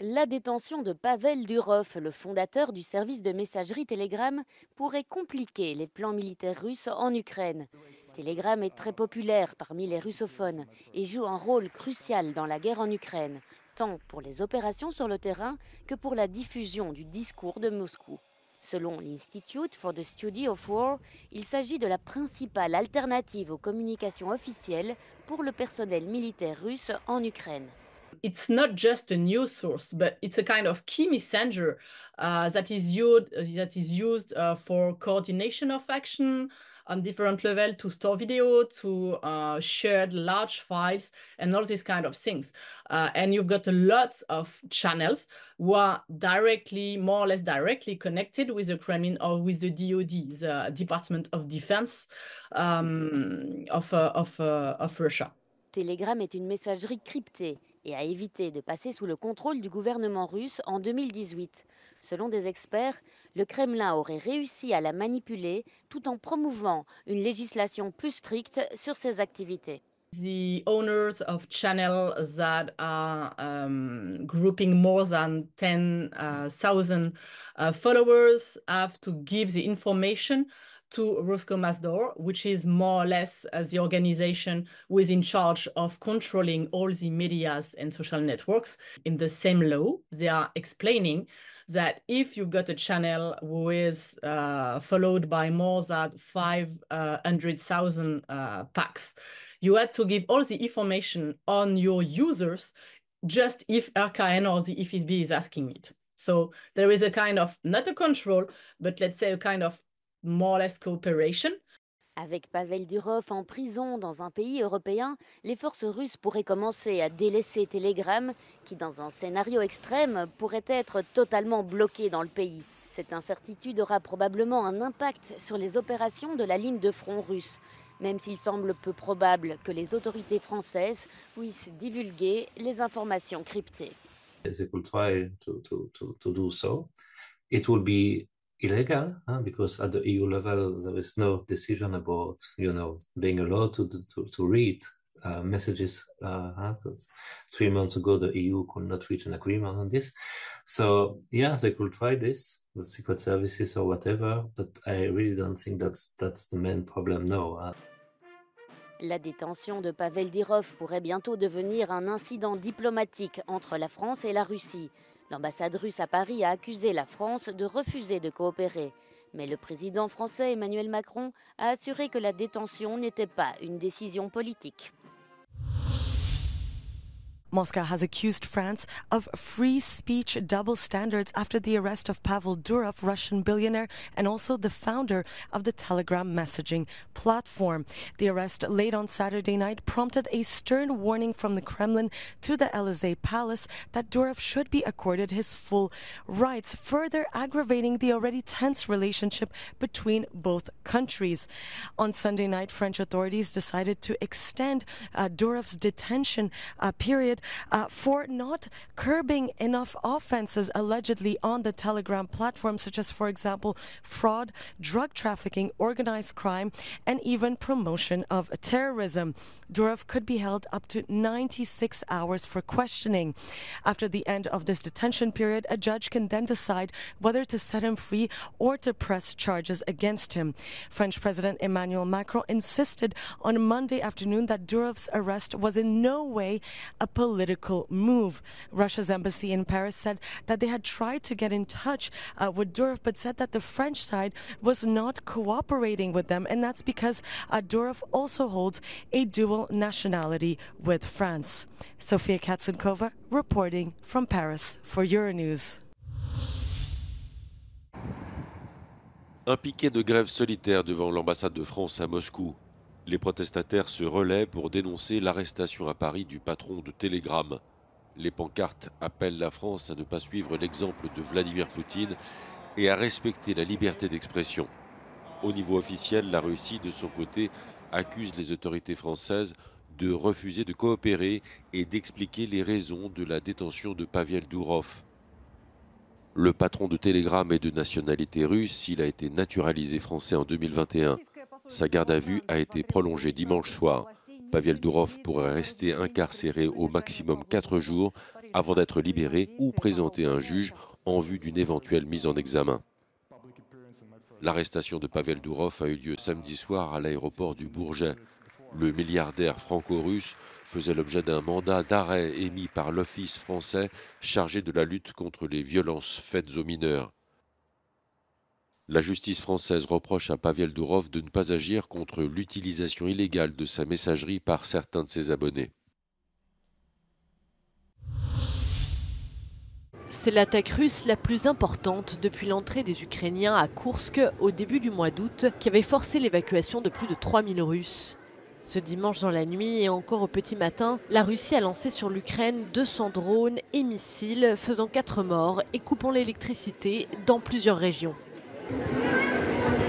La détention de Pavel Durov, le fondateur du service de messagerie Telegram, pourrait compliquer les plans militaires russes en Ukraine. Telegram est très populaire parmi les russophones et joue un rôle crucial dans la guerre en Ukraine, tant pour les opérations sur le terrain que pour la diffusion du discours de Moscou. Selon l'Institute for the Study of War, il s'agit de la principale alternative aux communications officielles pour le personnel militaire russe en Ukraine. It's not just a news source, but it's a kind of key messenger that is used for coordination of action on different level to store video, to share large files, and all these kind of things. And you've got a lot of channels who are directly, more or less directly connected with the Kremlin or with the DoD, the Department of Defense of Russia. Telegram est une messagerie cryptée et a évité de passer sous le contrôle du gouvernement russe en 2018. Selon des experts, le Kremlin aurait réussi à la manipuler tout en promouvant une législation plus stricte sur ses activités. The owners of channels that are grouping more than 10,000 followers have to give the information to Roskomnadzor, which is more or less the organization who is in charge of controlling all the medias and social networks. In the same law, they are explaining that if you've got a channel who is followed by more than 500,000 packs, you had to give all the information on your users just if RKN or the FSB is asking it. So there is a kind of, not a control, but let's say a kind of more or less cooperation. Avec Pavel Durov en prison dans un pays européen, les forces russes pourraient commencer à délaisser Telegram, qui dans un scénario extrême pourrait être totalement bloqué dans le pays. Cette incertitude aura probablement un impact sur les opérations de la ligne de front russe, même s'il semble peu probable que les autorités françaises puissent divulguer les informations cryptées. They could try to do so. It will be illegal because at the EU level there is no decision about being allowed to read messages. 3 months ago the EU could not reach an agreement on this, so yeah, they could try this, the secret services or whatever, but I really don't think that's the main problem now. La détention de Pavel Durov pourrait bientôt devenir un incident diplomatique entre la France et la Russie. L'ambassade russe à Paris a accusé la France de refuser de coopérer. Mais le président français Emmanuel Macron a assuré que la détention n'était pas une décision politique. Moscow has accused France of free speech double standards after the arrest of Pavel Durov, Russian billionaire and also the founder of the Telegram messaging platform. The arrest late on Saturday night prompted a stern warning from the Kremlin to the Elysee Palace that Durov should be accorded his full rights, further aggravating the already tense relationship between both countries. On Sunday night, French authorities decided to extend Durov's detention period for not curbing enough offenses allegedly on the Telegram platform, such as, for example, fraud, drug trafficking, organized crime, and even promotion of terrorism. Durov could be held up to 96 hours for questioning. After the end of this detention period, a judge can then decide whether to set him free or to press charges against him. French President Emmanuel Macron insisted on Monday afternoon that Durov's arrest was in no way a political move. Russia's embassy in Paris said that they had tried to get in touch with Durov, but said that the French side was not cooperating with them, and that's because Durov also holds a dual nationality with France. Sofia Katsenkova reporting from Paris for Euronews. Un piquet de grève solitaire devant l'ambassade de France à Moscou. Les protestataires se relaient pour dénoncer l'arrestation à Paris du patron de Telegram. Les pancartes appellent la France à ne pas suivre l'exemple de Vladimir Poutine et à respecter la liberté d'expression. Au niveau officiel, la Russie, de son côté, accuse les autorités françaises de refuser de coopérer et d'expliquer les raisons de la détention de Pavel Durov. Le patron de Telegram est de nationalité russe, il a été naturalisé français en 2021. Sa garde à vue a été prolongée dimanche soir. Pavel Durov pourrait rester incarcéré au maximum 4 jours avant d'être libérés ou présentés à un juge en vue d'une éventuelle mise en examen. L'arrestation de Pavel Durov a eu lieu samedi soir à l'aéroport du Bourget. Le milliardaire franco-russe faisait l'objet d'un mandat d'arrêt émis par l'Office français chargé de la lutte contre les violences faites aux mineurs. La justice française reproche à Pavel Durov de ne pas agir contre l'utilisation illégale de sa messagerie par certains de ses abonnés. C'est l'attaque russe la plus importante depuis l'entrée des Ukrainiens à Koursk au début du mois d'août qui avait forcé l'évacuation de plus de 3000 Russes. Ce dimanche dans la nuit et encore au petit matin, la Russie a lancé sur l'Ukraine 200 drones et missiles faisant 4 morts et coupant l'électricité dans plusieurs régions.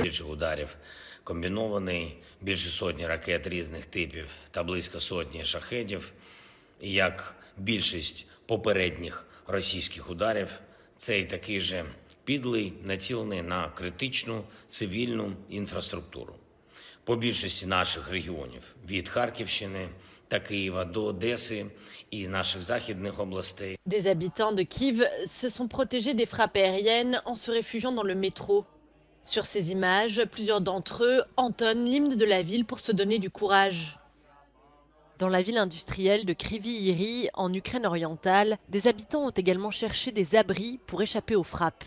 Більше ударів комбінований, більше сотні ракет різних типів та близько сотні шахедів. І як більшість попередніх російських ударів, цей такий же підлий, націлений на критичну цивільну інфраструктуру. По більшості наших регіонів, від Харківщини та Києва до Одеси et наших західних областей. Des habitants de Kiev se sont protégés des frappes aériennes en se réfugiant dans le métro. Sur ces images, plusieurs d'entre eux entonnent l'hymne de la ville pour se donner du courage. Dans la ville industrielle de Kryvyi-Rih, en Ukraine orientale, des habitants ont également cherché des abris pour échapper aux frappes.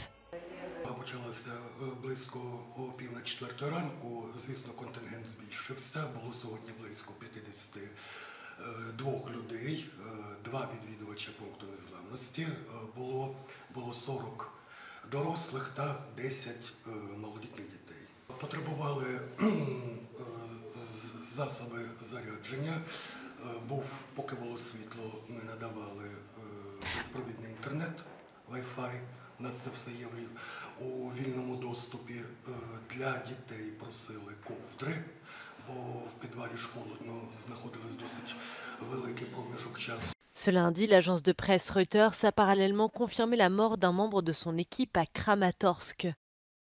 Дорослих та 10 малолітніх дітей. Потребували засоби зарядження. Поки було світло, ми надавали безпровідний інтернет, Wi-Fi. У нас це все є у вільному доступі. Для дітей просили ковдри, бо в підвалі ж холодно, знаходились досить великий проміжок часу. Ce lundi, l'agence de presse Reuters a parallèlement confirmé la mort d'un membre de son équipe à Kramatorsk.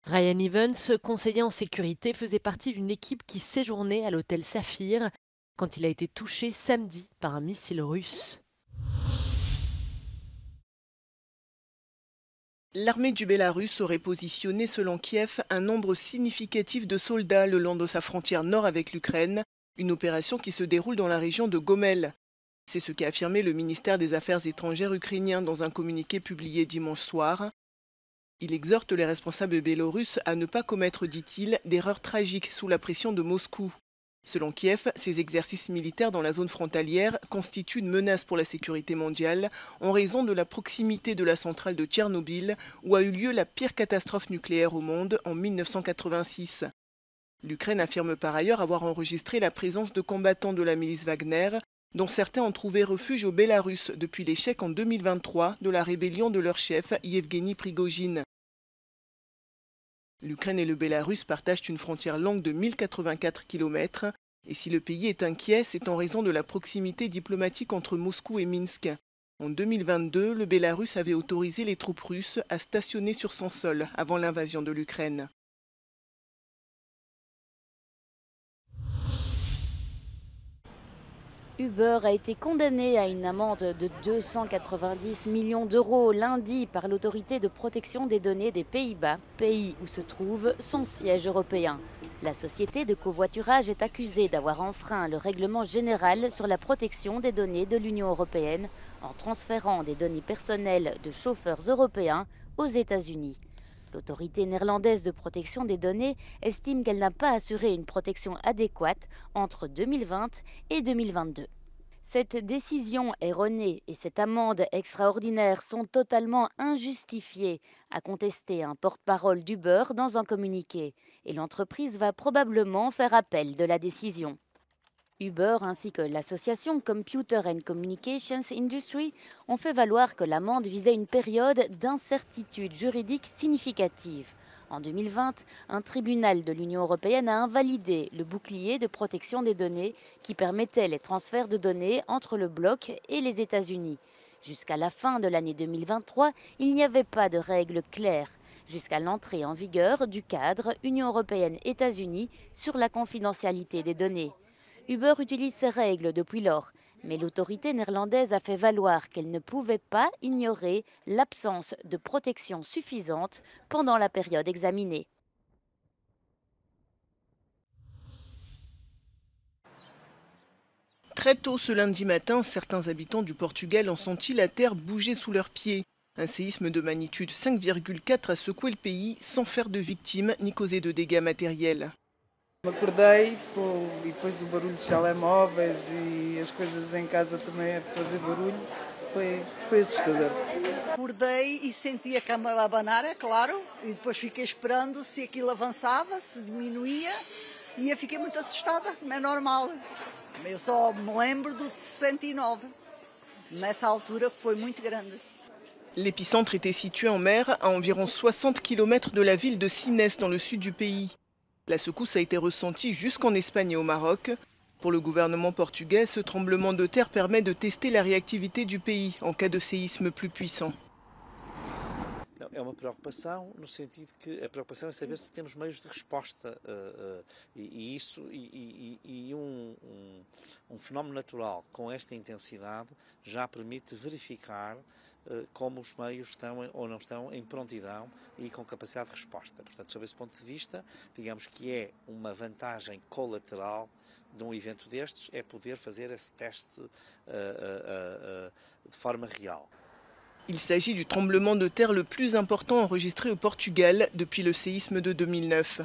Ryan Evans, conseiller en sécurité, faisait partie d'une équipe qui séjournait à l'hôtel Saphir quand il a été touché samedi par un missile russe. L'armée du Bélarus aurait positionné, selon Kiev, un nombre significatif de soldats le long de sa frontière nord avec l'Ukraine, une opération qui se déroule dans la région de Gomel. C'est ce qu'a affirmé le ministère des Affaires étrangères ukrainien dans un communiqué publié dimanche soir. Il exhorte les responsables biélorusses à ne pas commettre, dit-il, d'erreurs tragiques sous la pression de Moscou. Selon Kiev, ces exercices militaires dans la zone frontalière constituent une menace pour la sécurité mondiale en raison de la proximité de la centrale de Tchernobyl où a eu lieu la pire catastrophe nucléaire au monde en 1986. L'Ukraine affirme par ailleurs avoir enregistré la présence de combattants de la milice Wagner, dont certains ont trouvé refuge au Bélarus depuis l'échec en 2023 de la rébellion de leur chef Yevgeny Prigojine. L'Ukraine et le Bélarus partagent une frontière longue de 1084 km et si le pays est inquiet, c'est en raison de la proximité diplomatique entre Moscou et Minsk. En 2022, le Bélarus avait autorisé les troupes russes à stationner sur son sol avant l'invasion de l'Ukraine. Uber a été condamné à une amende de 290 millions d'euros lundi par l'autorité de protection des données des Pays-Bas, pays où se trouve son siège européen. La société de covoiturage est accusée d'avoir enfreint le règlement général sur la protection des données de l'Union européenne en transférant des données personnelles de chauffeurs européens aux États-Unis. L'autorité néerlandaise de protection des données estime qu'elle n'a pas assuré une protection adéquate entre 2020 et 2022. Cette décision erronée et cette amende extraordinaire sont totalement injustifiées, a contesté un porte-parole d'Uber dans un communiqué, et l'entreprise va probablement faire appel de la décision. Uber ainsi que l'association Computer and Communications Industry ont fait valoir que l'amende visait une période d'incertitude juridique significative. En 2020, un tribunal de l'Union européenne a invalidé le bouclier de protection des données qui permettait les transferts de données entre le bloc et les États-Unis. Jusqu'à la fin de l'année 2023, il n'y avait pas de règles claires, jusqu'à l'entrée en vigueur du cadre Union européenne-États-Unis sur la confidentialité des données. Uber utilise ces règles depuis lors, Mais l'autorité néerlandaise a fait valoir qu'elle ne pouvait pas ignorer l'absence de protection suffisante pendant la période examinée. Très tôt ce lundi matin, certains habitants du Portugal ont senti la terre bouger sous leurs pieds. Un séisme de magnitude 5,4 a secoué le pays sans faire de victimes ni causer de dégâts matériels. Acordei e depois o barulho dos telemóveis e as coisas em casa também a fazer barulho. Foi assustador. Acordei e senti a cama a abanar, é claro, e depois fiquei esperando se aquilo avançava, se diminuía, e eu fiquei muito assustada, como é normal. Eu só me lembro do 69, nessa altura foi muito grande. L'épicentre était situé en mer, à environ 60 km de la ville de Sines, dans le sud du pays. La secousse a été ressentie jusqu'en Espagne et au Maroc. Pour le gouvernement portugais, ce tremblement de terre permet de tester la réactivité du pays en cas de séisme plus puissant. É uma preocupação no sentido que a preocupação é saber se temos meios de resposta um fenómeno natural com esta intensidade já permite verificar como os meios estão ou não estão em prontidão e com capacidade de resposta. Portanto, sob esse ponto de vista, digamos que é uma vantagem colateral de um evento destes, é poder fazer esse teste de forma real. Il s'agit du tremblement de terre le plus important enregistré au Portugal depuis le séisme de 2009.